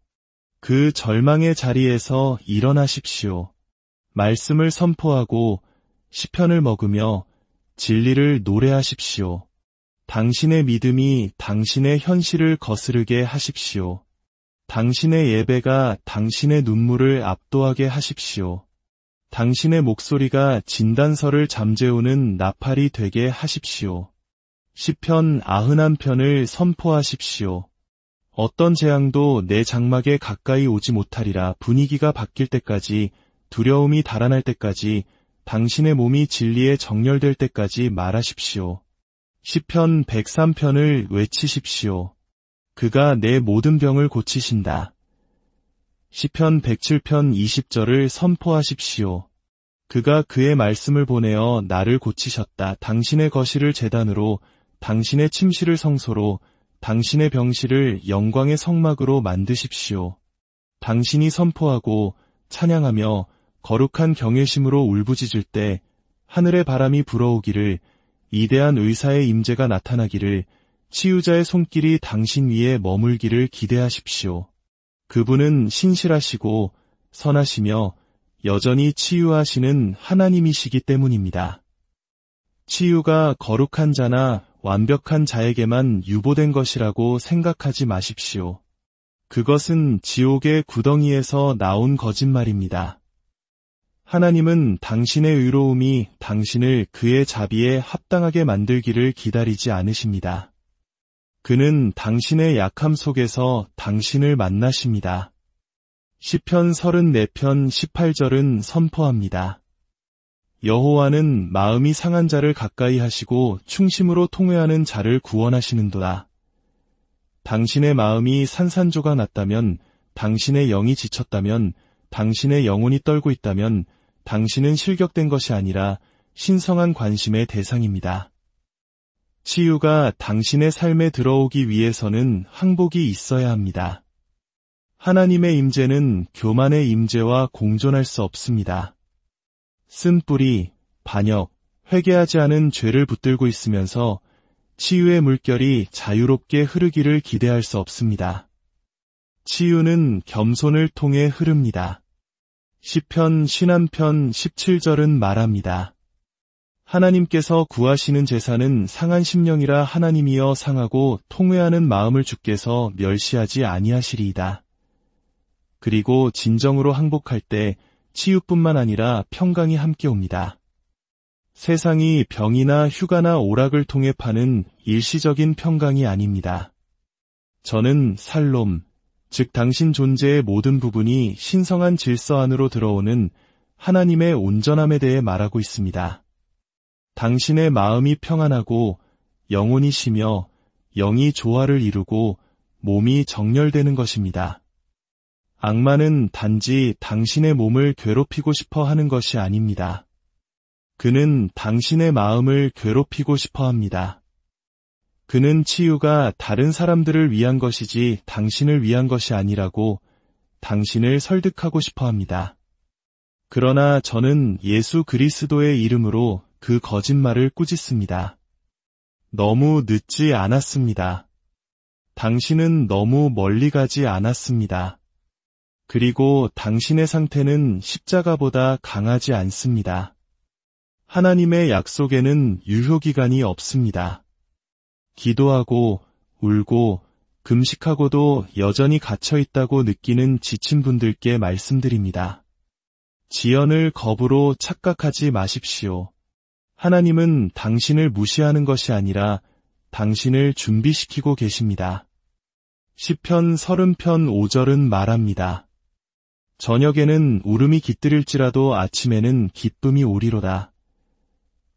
그 절망의 자리에서 일어나십시오. 말씀을 선포하고 시편을 먹으며 진리를 노래하십시오. 당신의 믿음이 당신의 현실을 거스르게 하십시오. 당신의 예배가 당신의 눈물을 압도하게 하십시오. 당신의 목소리가 진단서를 잠재우는 나팔이 되게 하십시오. 시편 91편을 선포하십시오. 어떤 재앙도 내 장막에 가까이 오지 못하리라. 분위기가 바뀔 때까지, 두려움이 달아날 때까지, 당신의 몸이 진리에 정렬될 때까지 말하십시오. 시편 103편을 외치십시오. 그가 내 모든 병을 고치신다. 시편 107편 20절을 선포하십시오. 그가 그의 말씀을 보내어 나를 고치셨다. 당신의 거실을 제단으로, 당신의 침실을 성소로, 당신의 병실을 영광의 성막으로 만드십시오. 당신이 선포하고 찬양하며 거룩한 경외심으로 울부짖을 때 하늘의 바람이 불어오기를, 위대한 의사의 임재가 나타나기를, 치유자의 손길이 당신 위에 머물기를 기대하십시오. 그분은 신실하시고 선하시며 여전히 치유하시는 하나님이시기 때문입니다. 치유가 거룩한 자나 완벽한 자에게만 유보된 것이라고 생각하지 마십시오. 그것은 지옥의 구덩이에서 나온 거짓말입니다. 하나님은 당신의 의로움이 당신을 그의 자비에 합당하게 만들기를 기다리지 않으십니다. 그는 당신의 약함 속에서 당신을 만나십니다. 시편 34편 18절은 선포합니다. 여호와는 마음이 상한 자를 가까이 하시고 충심으로 통회하는 자를 구원하시는도다. 당신의 마음이 산산조각 났다면, 당신의 영이 지쳤다면, 당신의 영혼이 떨고 있다면 당신은 실격된 것이 아니라 신성한 관심의 대상입니다. 치유가 당신의 삶에 들어오기 위해서는 항복이 있어야 합니다. 하나님의 임재는 교만의 임재와 공존할 수 없습니다. 쓴뿌리, 반역, 회개하지 않은 죄를 붙들고 있으면서 치유의 물결이 자유롭게 흐르기를 기대할 수 없습니다. 치유는 겸손을 통해 흐릅니다. 시편 51편 17절은 말합니다. 하나님께서 구하시는 제사는 상한 심령이라 하나님이여 상하고 통회하는 마음을 주께서 멸시하지 아니하시리이다. 그리고 진정으로 항복할 때 치유뿐만 아니라 평강이 함께 옵니다. 세상이 병이나 휴가나 오락을 통해 파는 일시적인 평강이 아닙니다. 저는 살롬, 즉 당신 존재의 모든 부분이 신성한 질서 안으로 들어오는 하나님의 온전함에 대해 말하고 있습니다. 당신의 마음이 평안하고 영혼이 쉬며 영이 조화를 이루고 몸이 정렬되는 것입니다. 악마는 단지 당신의 몸을 괴롭히고 싶어 하는 것이 아닙니다. 그는 당신의 마음을 괴롭히고 싶어 합니다. 그는 치유가 다른 사람들을 위한 것이지 당신을 위한 것이 아니라고 당신을 설득하고 싶어 합니다. 그러나 저는 예수 그리스도의 이름으로 그 거짓말을 꾸짖습니다. 너무 늦지 않았습니다. 당신은 너무 멀리 가지 않았습니다. 그리고 당신의 상태는 십자가보다 강하지 않습니다. 하나님의 약속에는 유효기간이 없습니다. 기도하고 울고 금식하고도 여전히 갇혀있다고 느끼는 지친 분들께 말씀드립니다. 지연을 겁으로 착각하지 마십시오. 하나님은 당신을 무시하는 것이 아니라 당신을 준비시키고 계십니다. 시편 30편 5절은 말합니다. 저녁에는 울음이 깃들일지라도 아침에는 기쁨이 오리로다.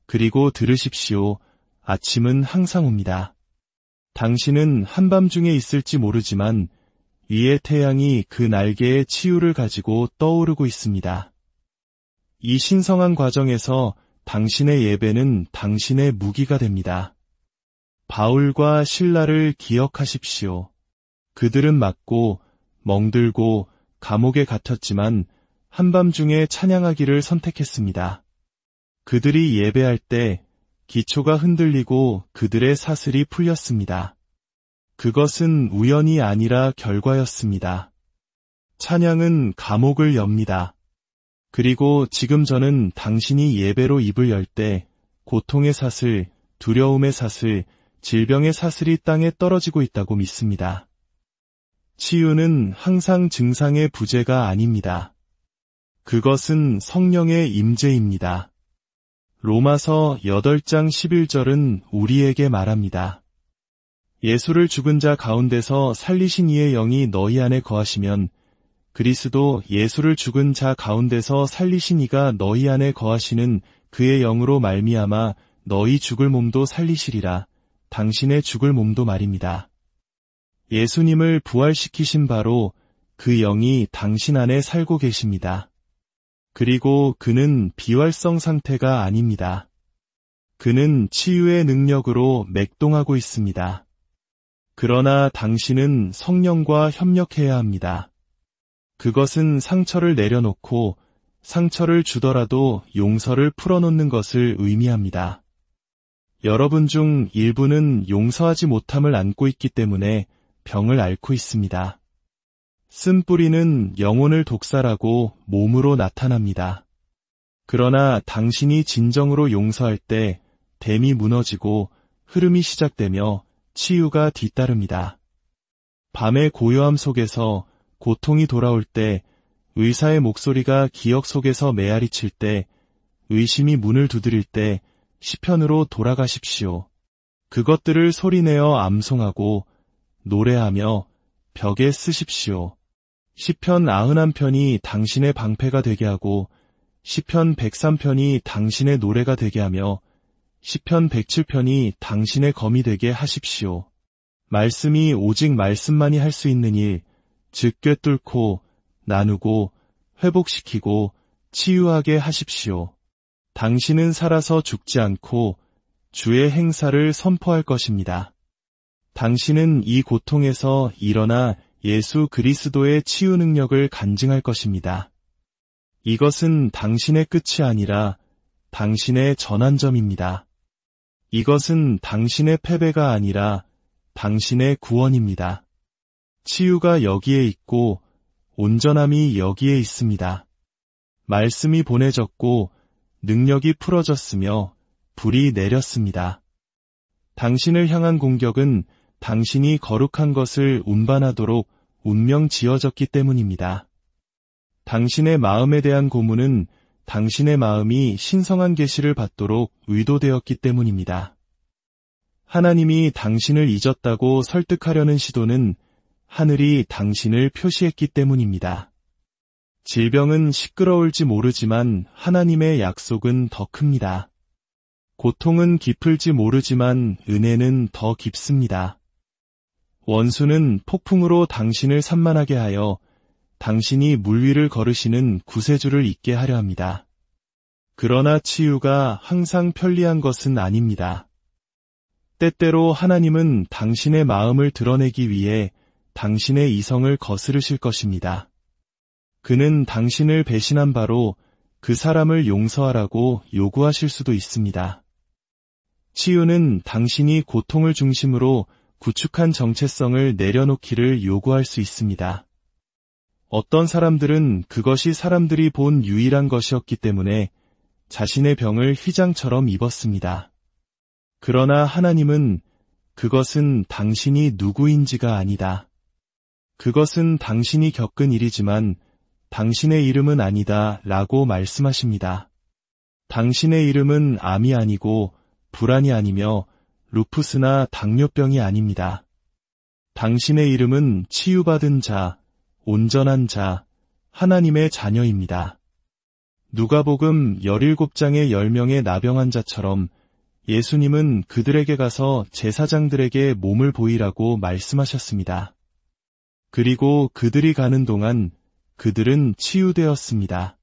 그리고 들으십시오. 아침은 항상 옵니다. 당신은 한밤중에 있을지 모르지만 위의 태양이 그 날개의 치유를 가지고 떠오르고 있습니다. 이 신성한 과정에서 당신의 예배는 당신의 무기가 됩니다. 바울과 실라를 기억하십시오. 그들은 맞고 멍들고 감옥에 갇혔지만 한밤중에 찬양하기를 선택했습니다. 그들이 예배할 때 기초가 흔들리고 그들의 사슬이 풀렸습니다. 그것은 우연이 아니라 결과였습니다. 찬양은 감옥을 엽니다. 그리고 지금 저는 당신이 예배로 입을 열 때 고통의 사슬, 두려움의 사슬, 질병의 사슬이 땅에 떨어지고 있다고 믿습니다. 치유는 항상 증상의 부재가 아닙니다. 그것은 성령의 임재입니다. 로마서 8장 11절은 우리에게 말합니다. 예수를 죽은 자 가운데서 살리신 이의 영이 너희 안에 거하시면 그리스도 예수를 죽은 자 가운데서 살리신 이가 너희 안에 거하시는 그의 영으로 말미암아 너희 죽을 몸도 살리시리라. 당신의 죽을 몸도 말입니다. 예수님을 부활시키신 바로 그 영이 당신 안에 살고 계십니다. 그리고 그는 비활성 상태가 아닙니다. 그는 치유의 능력으로 맥동하고 있습니다. 그러나 당신은 성령과 협력해야 합니다. 그것은 상처를 내려놓고 상처를 주더라도 용서를 풀어놓는 것을 의미합니다. 여러분 중 일부는 용서하지 못함을 안고 있기 때문에 병을 앓고 있습니다. 쓴뿌리는 영혼을 독살하고 몸으로 나타납니다. 그러나 당신이 진정으로 용서할 때 댐이 무너지고 흐름이 시작되며 치유가 뒤따릅니다. 밤의 고요함 속에서 고통이 돌아올 때, 의사의 목소리가 기억 속에서 메아리칠 때, 의심이 문을 두드릴 때 시편으로 돌아가십시오. 그것들을 소리내어 암송하고 노래하며 벽에 쓰십시오. 시편 91편이 당신의 방패가 되게 하고 시편 103편이 당신의 노래가 되게 하며 시편 107편이 당신의 검이 되게 하십시오. 말씀이 오직 말씀만이 할 수 있는 일, 즉 꿰뚫고 나누고 회복시키고 치유하게 하십시오. 당신은 살아서 죽지 않고 주의 행사를 선포할 것입니다. 당신은 이 고통에서 일어나 예수 그리스도의 치유 능력을 간증할 것입니다. 이것은 당신의 끝이 아니라 당신의 전환점입니다. 이것은 당신의 패배가 아니라 당신의 구원입니다. 치유가 여기에 있고 온전함이 여기에 있습니다. 말씀이 보내졌고 능력이 풀어졌으며 불이 내렸습니다. 당신을 향한 공격은 당신이 거룩한 것을 운반하도록 운명 지어졌기 때문입니다. 당신의 마음에 대한 고문은 당신의 마음이 신성한 계시를 받도록 의도되었기 때문입니다. 하나님이 당신을 잊었다고 설득하려는 시도는 하늘이 당신을 표시했기 때문입니다. 질병은 시끄러울지 모르지만 하나님의 약속은 더 큽니다. 고통은 깊을지 모르지만 은혜는 더 깊습니다. 원수는 폭풍으로 당신을 산만하게 하여 당신이 물 위를 걸으시는 구세주를 잊게 하려 합니다. 그러나 치유가 항상 편리한 것은 아닙니다. 때때로 하나님은 당신의 마음을 드러내기 위해 당신의 이성을 거스르실 것입니다. 그는 당신을 배신한 바로 그 사람을 용서하라고 요구하실 수도 있습니다. 치유는 당신이 고통을 중심으로 구축한 정체성을 내려놓기를 요구할 수 있습니다. 어떤 사람들은 그것이 사람들이 본 유일한 것이었기 때문에 자신의 병을 휘장처럼 입었습니다. 그러나 하나님은 그것은 당신이 누구인지가 아니다. 그것은 당신이 겪은 일이지만 당신의 이름은 아니다 라고 말씀하십니다. 당신의 이름은 암이 아니고 불안이 아니며 루푸스나 당뇨병이 아닙니다. 당신의 이름은 치유받은 자, 온전한 자, 하나님의 자녀입니다. 누가복음 17장의 10명의 나병 자처럼 예수님은 그들에게 가서 제사장들에게 몸을 보이라고 말씀하셨습니다. 그리고 그들이 가는 동안 그들은 치유되었습니다.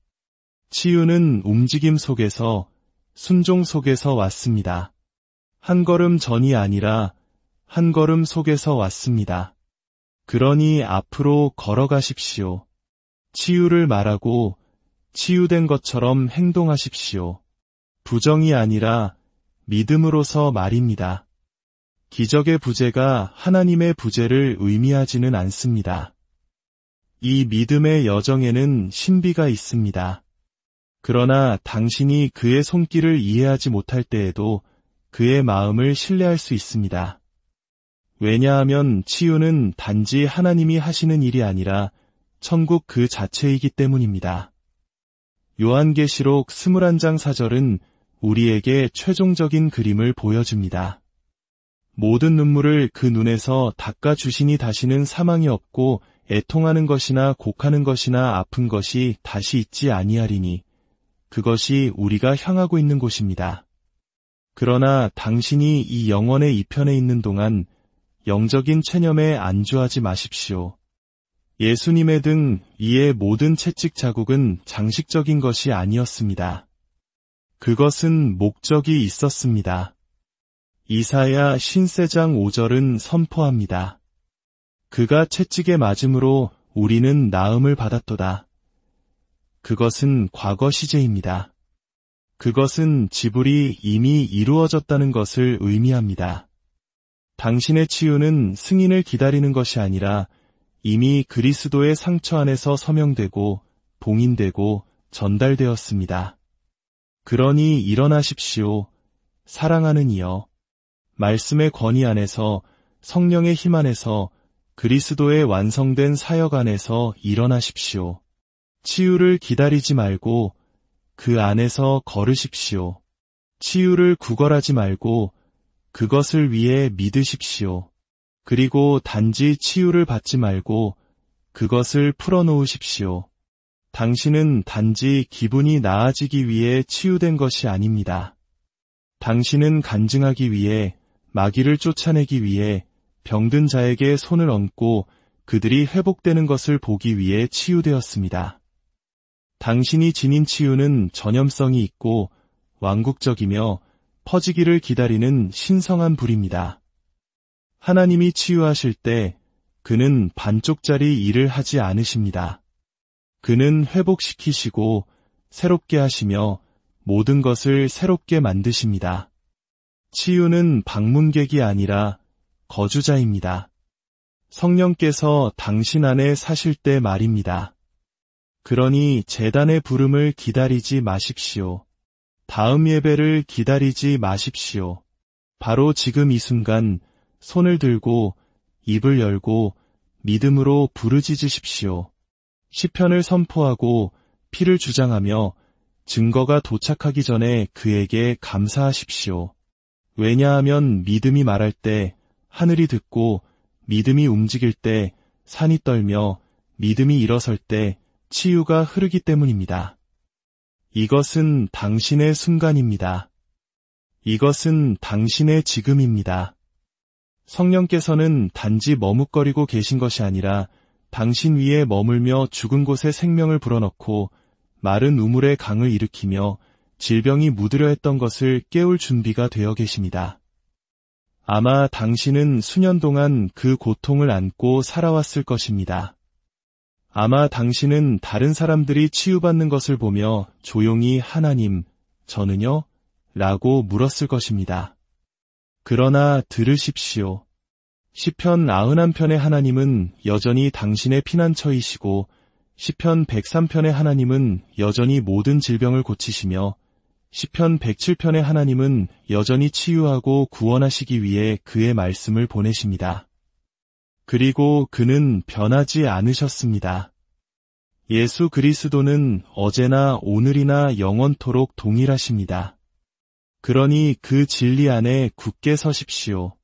치유는 움직임 속에서, 순종 속에서 왔습니다. 한 걸음 전이 아니라 한 걸음 속에서 왔습니다. 그러니 앞으로 걸어가십시오. 치유를 말하고 치유된 것처럼 행동하십시오. 부정이 아니라 믿음으로서 말입니다. 기적의 부재가 하나님의 부재를 의미하지는 않습니다. 이 믿음의 여정에는 신비가 있습니다. 그러나 당신이 그의 손길을 이해하지 못할 때에도 그의 마음을 신뢰할 수 있습니다. 왜냐하면 치유는 단지 하나님이 하시는 일이 아니라 천국 그 자체이기 때문입니다. 요한계시록 21장 4절은 우리에게 최종적인 그림을 보여줍니다. 모든 눈물을 그 눈에서 닦아주시니 다시는 사망이 없고 애통하는 것이나 곡하는 것이나 아픈 것이 다시 있지 아니하리니 그것이 우리가 향하고 있는 곳입니다. 그러나 당신이 이 영원의 이편에 있는 동안 영적인 체념에 안주하지 마십시오. 예수님의 등 이의 모든 채찍 자국은 장식적인 것이 아니었습니다. 그것은 목적이 있었습니다. 이사야 53장 5절은 선포합니다. 그가 채찍에 맞음으로 우리는 나음을 받았도다. 그것은 과거 시제입니다. 그것은 지불이 이미 이루어졌다는 것을 의미합니다. 당신의 치유는 승인을 기다리는 것이 아니라 이미 그리스도의 상처 안에서 서명되고 봉인되고 전달되었습니다. 그러니 일어나십시오. 사랑하는 이여. 말씀의 권위 안에서 성령의 힘 안에서 그리스도의 완성된 사역 안에서 일어나십시오. 치유를 기다리지 말고 그 안에서 걸으십시오. 치유를 구걸하지 말고 그것을 위해 믿으십시오. 그리고 단지 치유를 받지 말고 그것을 풀어놓으십시오. 당신은 단지 기분이 나아지기 위해 치유된 것이 아닙니다. 당신은 간증하기 위해, 마귀를 쫓아내기 위해, 병든 자에게 손을 얹고 그들이 회복되는 것을 보기 위해 치유되었습니다. 당신이 지닌 치유는 전염성이 있고 왕국적이며 퍼지기를 기다리는 신성한 불입니다. 하나님이 치유하실 때 그는 반쪽짜리 일을 하지 않으십니다. 그는 회복시키시고 새롭게 하시며 모든 것을 새롭게 만드십니다. 치유는 방문객이 아니라 거주자입니다. 성령께서 당신 안에 사실 때 말입니다. 그러니 제단의 부름을 기다리지 마십시오. 다음 예배를 기다리지 마십시오. 바로 지금 이 순간 손을 들고 입을 열고 믿음으로 부르짖으십시오. 시편을 선포하고 피를 주장하며 증거가 도착하기 전에 그에게 감사하십시오. 왜냐하면 믿음이 말할 때 하늘이 듣고 믿음이 움직일 때 산이 떨며 믿음이 일어설 때 치유가 흐르기 때문입니다. 이것은 당신의 순간입니다. 이것은 당신의 지금입니다. 성령께서는 단지 머뭇거리고 계신 것이 아니라 당신 위에 머물며 죽은 곳에 생명을 불어넣고 마른 우물에 강을 일으키며 질병이 묻으려 했던 것을 깨울 준비가 되어 계십니다. 아마 당신은 수년 동안 그 고통을 안고 살아왔을 것입니다. 아마 당신은 다른 사람들이 치유받는 것을 보며 조용히 하나님, 저는요? 라고 물었을 것입니다. 그러나 들으십시오. 시편 91편의 하나님은 여전히 당신의 피난처이시고 시편 103편의 하나님은 여전히 모든 질병을 고치시며 시편 107편의 하나님은 여전히 치유하고 구원하시기 위해 그의 말씀을 보내십니다. 그리고 그는 변하지 않으셨습니다. 예수 그리스도는 어제나 오늘이나 영원토록 동일하십니다. 그러니 그 진리 안에 굳게 서십시오.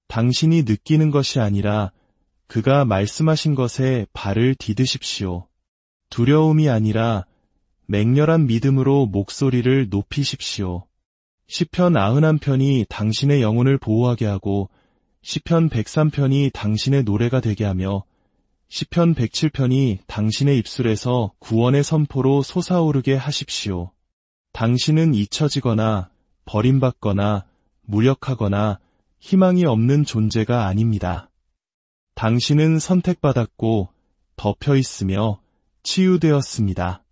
당신이 느끼는 것이 아니라 그가 말씀하신 것에 발을 디드십시오. 두려움이 아니라 맹렬한 믿음으로 목소리를 높이십시오. 시편 91편이 당신의 영혼을 보호하게 하고 시편 103편이 당신의 노래가 되게 하며 시편 107편이 당신의 입술에서 구원의 선포로 솟아오르게 하십시오. 당신은 잊혀지거나 버림받거나 무력하거나 희망이 없는 존재가 아닙니다. 당신은 선택받았고 덮여 있으며 치유되었습니다.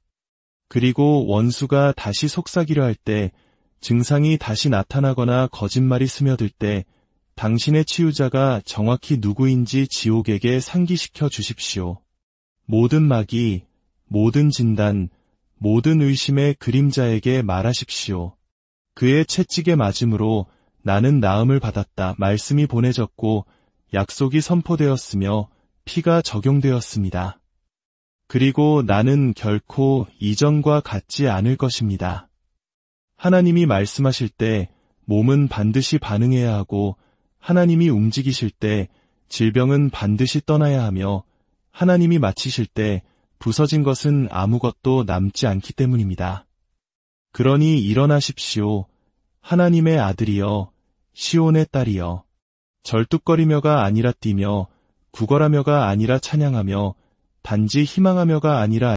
그리고 원수가 다시 속삭이려 할 때, 증상이 다시 나타나거나 거짓말이 스며들 때 당신의 치유자가 정확히 누구인지 지옥에게 상기시켜 주십시오. 모든 마귀, 모든 진단, 모든 의심의 그림자에게 말하십시오. 그의 채찍에 맞음으로 나는 나음을 받았다 말씀이 보내졌고 약속이 선포되었으며 피가 적용되었습니다. 그리고 나는 결코 이전과 같지 않을 것입니다. 하나님이 말씀하실 때 몸은 반드시 반응해야 하고 하나님이 움직이실 때 질병은 반드시 떠나야 하며 하나님이 마치실 때 부서진 것은 아무것도 남지 않기 때문입니다. 그러니 일어나십시오. 하나님의 아들이여, 시온의 딸이여. 절뚝거리며가 아니라 뛰며 구걸하며가 아니라 찬양하며 단지 희망하며가 아니라